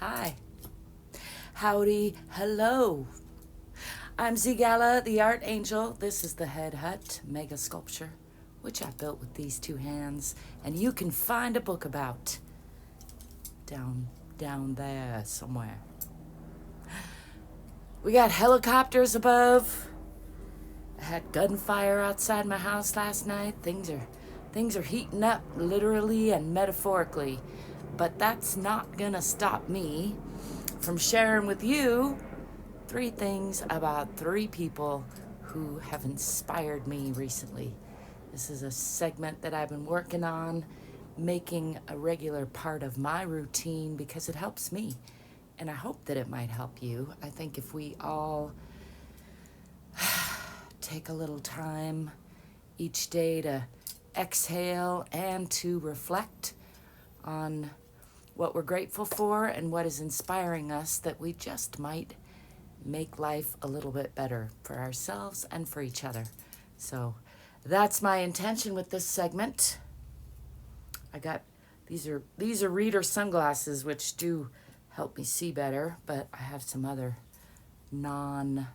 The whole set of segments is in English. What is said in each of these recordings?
Hi. Howdy. Hello. I'm ZGALA, the art angel. This is the Head Hutt Mega-Sculpture, which I built with these two hands, and you can find a book about down there somewhere. We got helicopters above. I had gunfire outside my house last night. Things are heating up, literally and metaphorically. But that's not gonna stop me from sharing with you 3 things about 3 people who have inspired me recently. This is a segment that I've been working on, making a regular part of my routine because it helps me. And I hope that it might help you. I think if we all take a little time each day to exhale and to reflect on what we're grateful for and what is inspiring us, that we just might make life a little bit better for ourselves and for each other. So that's my intention with this segment. I got these are reader sunglasses, which do help me see better, but I have some other non-shady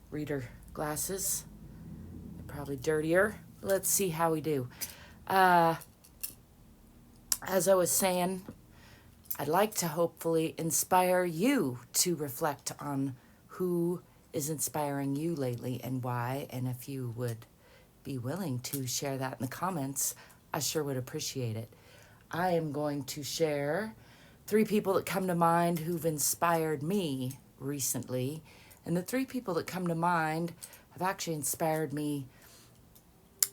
reader glasses. They're probably dirtier. Let's see how we do. As I was saying, I'd like to hopefully inspire you to reflect on who is inspiring you lately and why. And if you would be willing to share that in the comments, I sure would appreciate it. I am going to share 3 people that come to mind who've inspired me recently. And the 3 people that come to mind have actually inspired me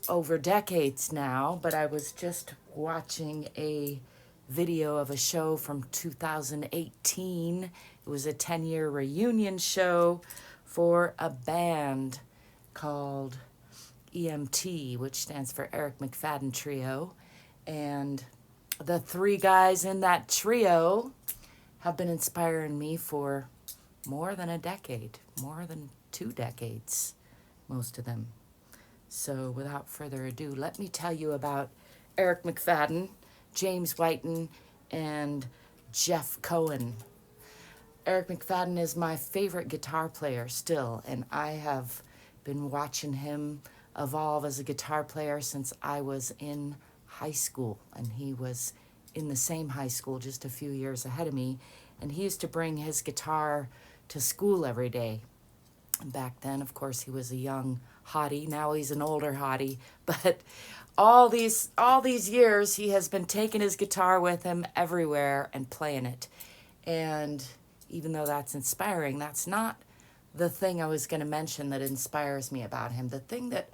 over decades now, but I was just watching a video of a show from 2018. It was a 10-year reunion show for a band called EMT, which stands for Eric McFadden Trio. And the 3 guys in that trio have been inspiring me for more than a decade, more than 2 decades, most of them. So without further ado, let me tell you about Eric McFadden, James Whiton, and Jeff Cohen. Eric McFadden is my favorite guitar player still, and I have been watching him evolve as a guitar player since I was in high school, and he was in the same high school just a few years ahead of me, and he used to bring his guitar to school every day. And back then, of course, he was a young hottie. Now he's an older hottie, but all these years he has been taking his guitar with him everywhere and playing it. And even though that's inspiring, that's not the thing I was going to mention that inspires me about him. The thing that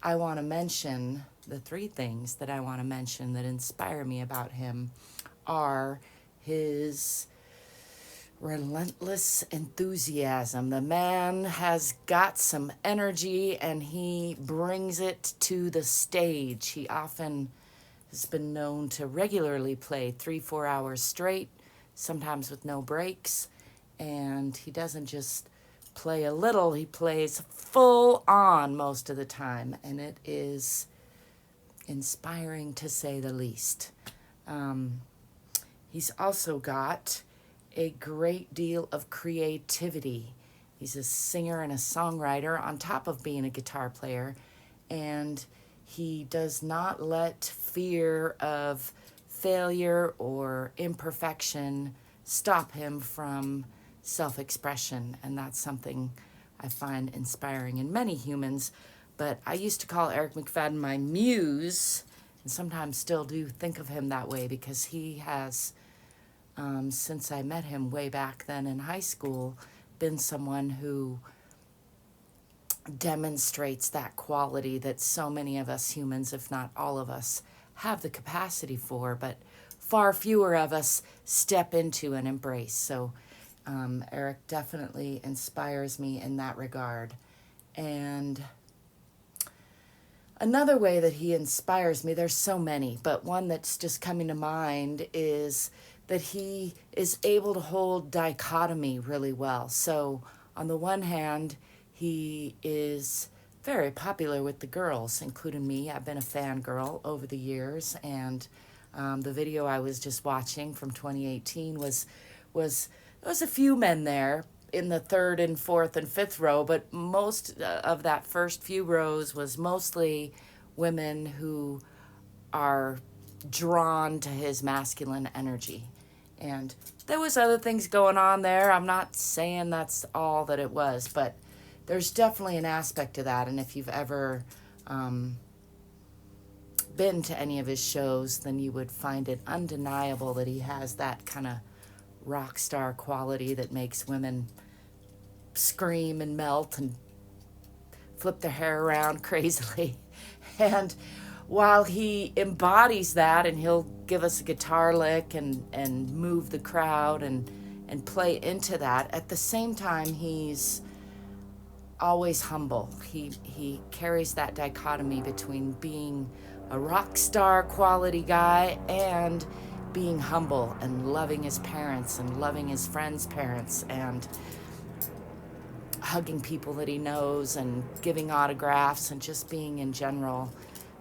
I want to mention, the 3 things that I want to mention that inspire me about him are his relentless enthusiasm. The man has got some energy and he brings it to the stage. He often has been known to regularly play 3-4 hours straight, sometimes with no breaks. And he doesn't just play a little, he plays full on most of the time. And it is inspiring to say the least. He's also got a great deal of creativity. He's a singer and a songwriter on top of being a guitar player, and he does not let fear of failure or imperfection stop him from self-expression, and that's something I find inspiring in many humans. But I used to call Eric McFadden my muse, and sometimes still do think of him that way because he has since I met him way back then in high school, been someone who demonstrates that quality that so many of us humans, if not all of us, have the capacity for, but far fewer of us step into and embrace. So Eric definitely inspires me in that regard. And another way that he inspires me, there's so many, but one that's just coming to mind is that he is able to hold dichotomy really well. So on the one hand, he is very popular with the girls, including me. I've been a fangirl over the years, and The video I was just watching from 2018 was there was a few men there in the third and fourth and fifth row, but most of that first few rows was mostly women who are drawn to his masculine energy. And there was other things going on there. I'm not saying that's all that it was, but there's definitely an aspect to that. And if you've ever been to any of his shows, then you would find it undeniable that he has that kind of rock star quality that makes women scream and melt and flip their hair around crazily. And while he embodies that, and he'll give us a guitar lick and move the crowd and play into that, at the same time he's always humble. He carries that dichotomy between being a rock star quality guy and being humble and loving his parents and loving his friends' parents and hugging people that he knows and giving autographs and just being in general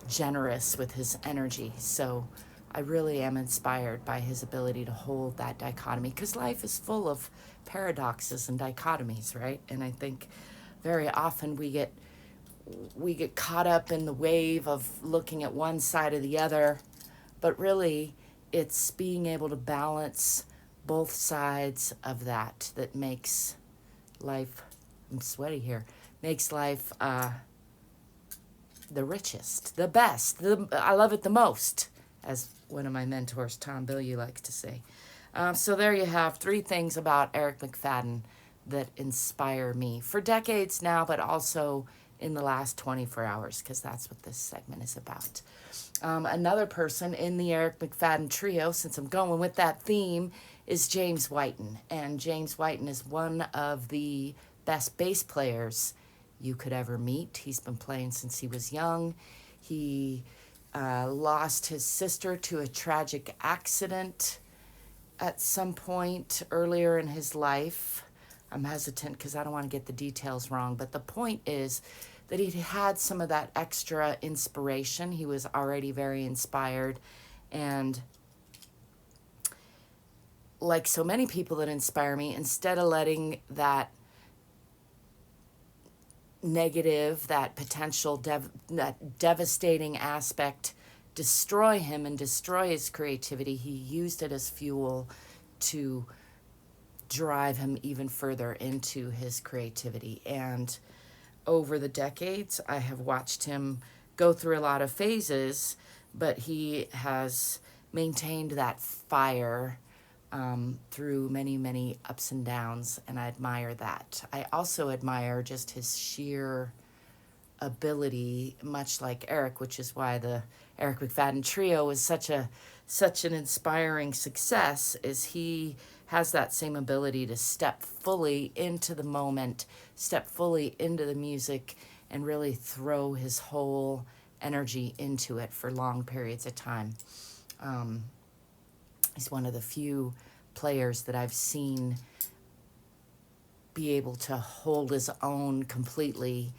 generous with his energy. So I really am inspired by his ability to hold that dichotomy, because life is full of paradoxes and dichotomies, right? And I think very often we get caught up in the wave of looking at one side or the other, but really it's being able to balance both sides of that makes life, I'm sweaty here, makes life the richest, the best, I love it the most, as one of my mentors, Tom Bilyeu, likes to say. So there you have 3 things about Eric McFadden that inspire me for decades now, but also in the last 24 hours, because that's what this segment is about. Another person in the Eric McFadden trio, since I'm going with that theme, is James Whiton. And James Whiton is one of the best bass players you could ever meet. He's been playing since he was young. He lost his sister to a tragic accident at some point earlier in his life. I'm hesitant because I don't want to get the details wrong, but the point is that he had some of that extra inspiration. He was already very inspired, and like so many people that inspire me, instead of letting that negative, that potential that devastating aspect destroy him and destroy his creativity, he used it as fuel to drive him even further into his creativity. And over the decades, I have watched him go through a lot of phases, but he has maintained that fire through many, many ups and downs, and I admire that. I also admire just his sheer ability, much like Eric, which is why the Eric McFadden trio is such an inspiring success, is he has that same ability to step fully into the moment, step fully into the music, and really throw his whole energy into it for long periods of time. He's one of the few players that I've seen be able to hold his own completely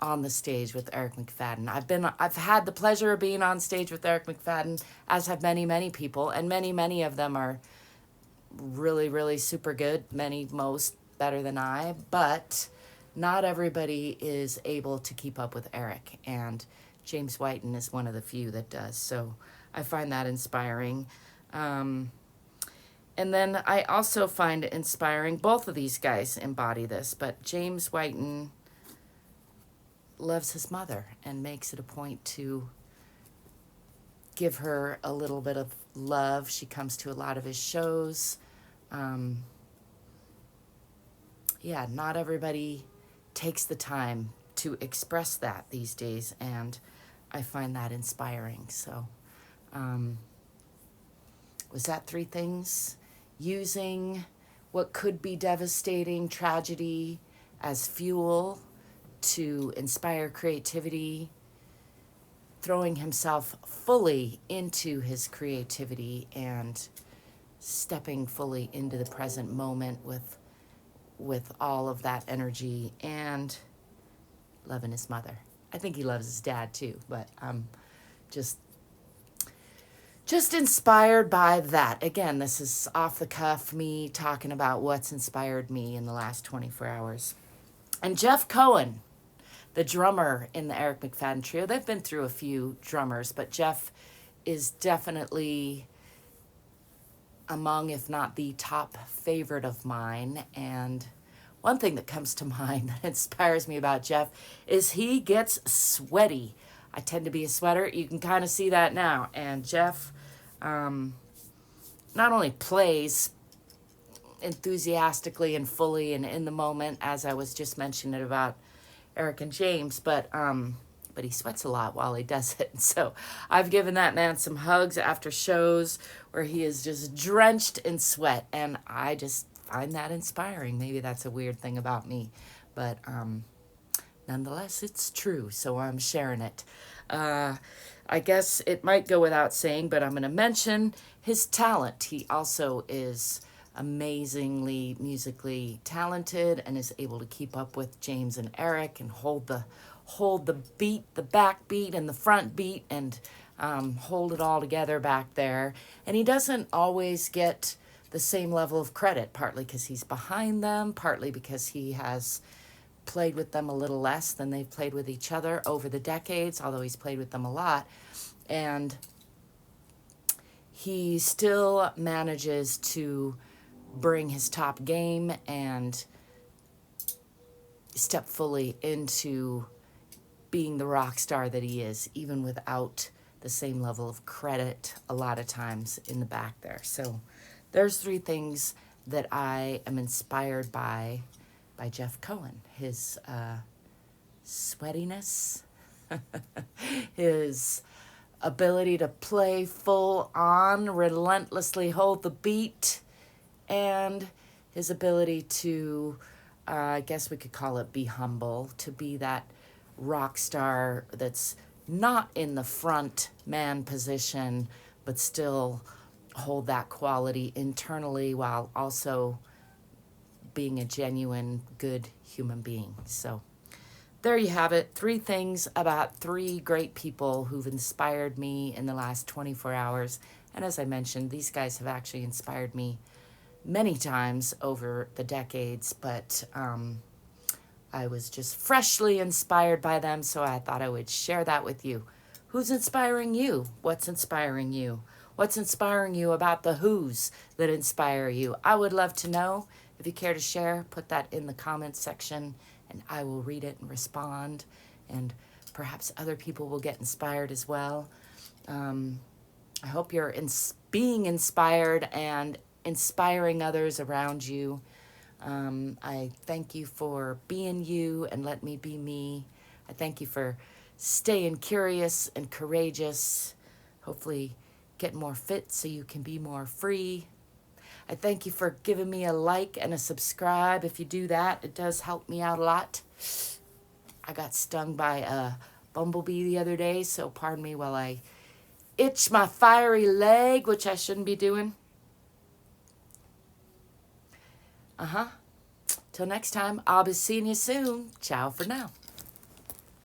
on the stage with Eric McFadden. I've had the pleasure of being on stage with Eric McFadden, as have many, many people, and many, many of them are really, really super good, most better than I, but not everybody is able to keep up with Eric, and James Whiton is one of the few that does, so I find that inspiring. And then I also find it inspiring, both of these guys embody this, but James Whiton loves his mother and makes it a point to give her a little bit of love. She comes to a lot of his shows. Not everybody takes the time to express that these days, and I find that inspiring. So, was that 3 things? Using what could be devastating tragedy as fuel to inspire creativity, throwing himself fully into his creativity and stepping fully into the present moment with all of that energy, and loving his mother. I think he loves his dad too, but just just inspired by that. Again, this is off the cuff, me talking about what's inspired me in the last 24 hours. And Jeff Cohen, the drummer in the Eric McFadden trio, they've been through a few drummers, but Jeff is definitely among, if not the top favorite of mine. And one thing that comes to mind that inspires me about Jeff is he gets sweaty. I tend to be a sweater. You can kind of see that now. And Jeff not only plays enthusiastically and fully and in the moment, as I was just mentioning about Eric and James, but he sweats a lot while he does it. And so I've given that man some hugs after shows where he is just drenched in sweat, and I just find that inspiring. Maybe that's a weird thing about me, but nonetheless, it's true, so I'm sharing it. I guess it might go without saying, but I'm going to mention his talent. He also is amazingly musically talented and is able to keep up with James and Eric and hold the beat, the back beat and the front beat, and hold it all together back there. And he doesn't always get the same level of credit, partly because he's behind them, partly because he has played with them a little less than they've played with each other over the decades, although he's played with them a lot. And he still manages to bring his top game and step fully into being the rock star that he is, even without the same level of credit a lot of times in the back there. So there's 3 things that I am inspired by Jeff Cohen. His sweatiness, his ability to play full on, relentlessly hold the beat, and his ability to, I guess we could call it be humble, to be that rock star that's not in the front man position, but still hold that quality internally while also being a genuine, good human being. So there you have it. 3 things about 3 great people who've inspired me in the last 24 hours. And as I mentioned, these guys have actually inspired me many times over the decades, but I was just freshly inspired by them, so I thought I would share that with you. Who's inspiring you? What's inspiring you? What's inspiring you about the who's that inspire you? I would love to know. If you care to share, put that in the comments section, and I will read it and respond, and perhaps other people will get inspired as well. I hope you're being inspired and inspiring others around you. I thank you for being you and let me be me. I thank you for staying curious and courageous, hopefully get more fit so you can be more free. I thank you for giving me a like and a subscribe. If you do that, it does help me out a lot. I got stung by a bumblebee the other day, so pardon me while I itch my fiery leg, which I shouldn't be doing. Till next time, I'll be seeing you soon. Ciao for now.